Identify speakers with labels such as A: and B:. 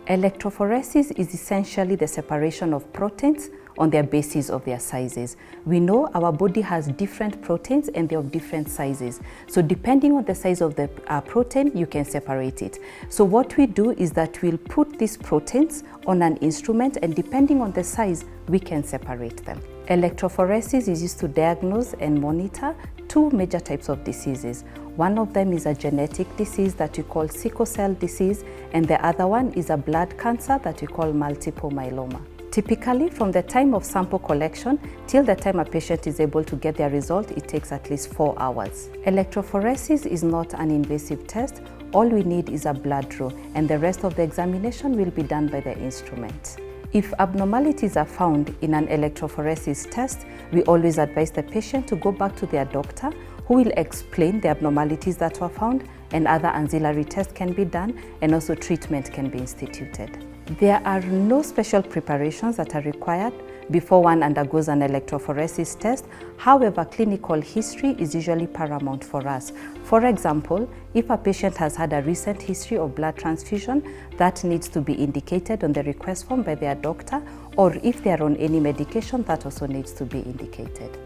A: Electrophoresis is essentially the separation of proteins on their basis of their sizes. We know our body has different proteins and they're of different sizes. So depending on the size of the protein, you can separate it. So what we do is that we'll put these proteins on an instrument, and depending on the size, we can separate them. Electrophoresis is used to diagnose and monitor two major types of diseases. One of them is a genetic disease that we call sickle cell disease, and the other one is a blood cancer that we call multiple myeloma. Typically, from the time of sample collection till the time a patient is able to get their result, it takes at least 4 hours. Electrophoresis is not an invasive test. All we need is a blood draw, and the rest of the examination will be done by the instrument. If abnormalities are found in an electrophoresis test, we always advise the patient to go back to their doctor, who will explain the abnormalities that were found, and other ancillary tests can be done, and also treatment can be instituted. There are no special preparations that are required before one undergoes an electrophoresis test. However, clinical history is usually paramount for us. For example, if a patient has had a recent history of blood transfusion, that needs to be indicated on the request form by their doctor, or if they are on any medication, that also needs to be indicated.